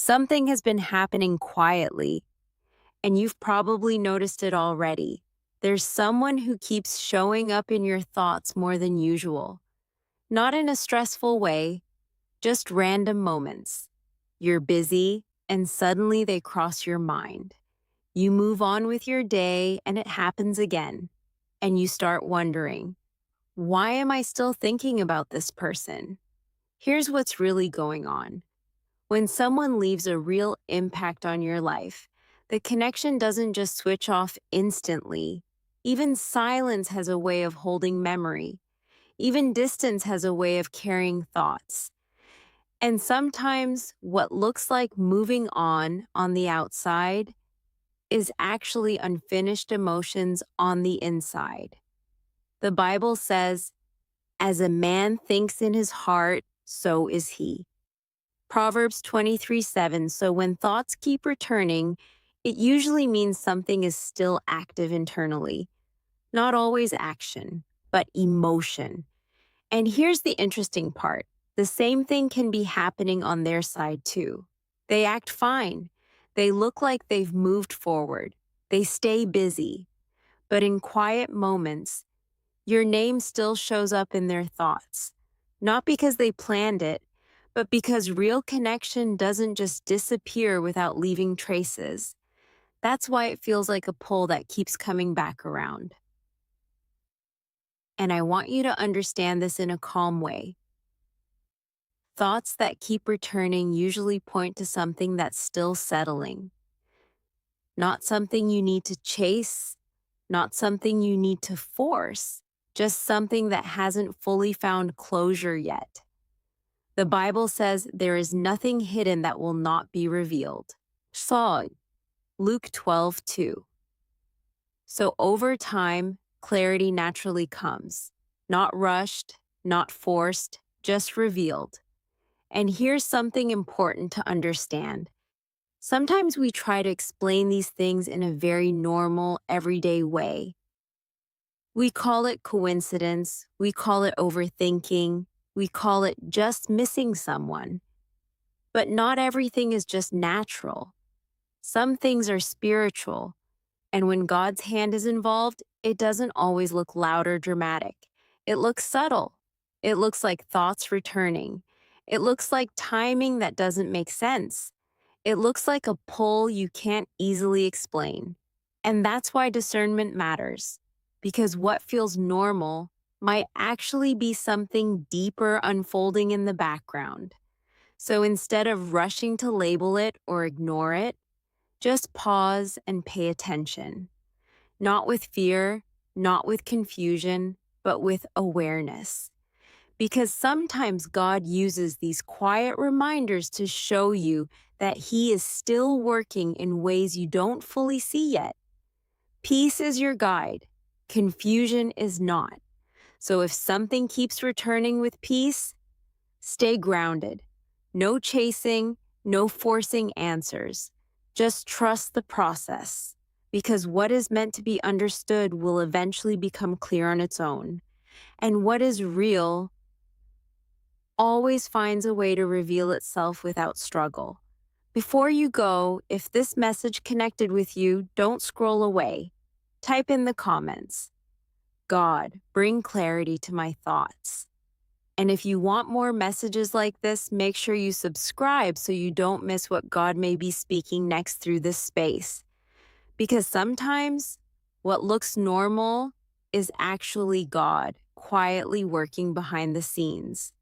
Something has been happening quietly, and you've probably noticed it already. There's someone who keeps showing up in your thoughts more than usual. Not in a stressful way, just random moments. You're busy, and suddenly they cross your mind. You move on with your day, and it happens again. And you start wondering, why am I still thinking about this person? Here's what's really going on. When someone leaves a real impact on your life, the connection doesn't just switch off instantly. Even silence has a way of holding memory. Even distance has a way of carrying thoughts. And sometimes what looks like moving on the outside is actually unfinished emotions on the inside. The Bible says, as a man thinks in his heart, so is he. Proverbs 23:7. So when thoughts keep returning, it usually means something is still active internally. Not always action, but emotion. And here's the interesting part. The same thing can be happening on their side too. They act fine. They look like they've moved forward. They stay busy. But in quiet moments, your name still shows up in their thoughts. Not because they planned it, but because real connection doesn't just disappear without leaving traces. That's why it feels like a pull that keeps coming back around. And I want you to understand this in a calm way. Thoughts that keep returning usually point to something that's still settling. Not something you need to chase, not something you need to force, just something that hasn't fully found closure yet. The Bible says there is nothing hidden that will not be revealed. Saw Luke 12:2. So over time, clarity naturally comes. Not rushed, not forced, just revealed. And here's something important to understand. Sometimes we try to explain these things in a very normal, everyday way. We call it coincidence, we call it overthinking, we call it just missing someone. But not everything is just natural. Some things are spiritual, and when God's hand is involved, it doesn't always look loud or dramatic. It looks subtle. It looks like thoughts returning. It looks like timing that doesn't make sense. It looks like a pull you can't easily explain. And that's why discernment matters, because what feels normal might actually be something deeper unfolding in the background. So instead of rushing to label it or ignore it, just pause and pay attention. Not with fear, not with confusion, but with awareness. Because sometimes God uses these quiet reminders to show you that He is still working in ways you don't fully see yet. Peace is your guide, confusion is not. So if something keeps returning with peace, stay grounded. No chasing, no forcing answers. Just trust the process, because what is meant to be understood will eventually become clear on its own. And what is real always finds a way to reveal itself without struggle. Before you go, if this message connected with you, don't scroll away. Type in the comments, God, bring clarity to my thoughts. And if you want more messages like this, make sure you subscribe so you don't miss what God may be speaking next through this space. Because sometimes what looks normal is actually God quietly working behind the scenes.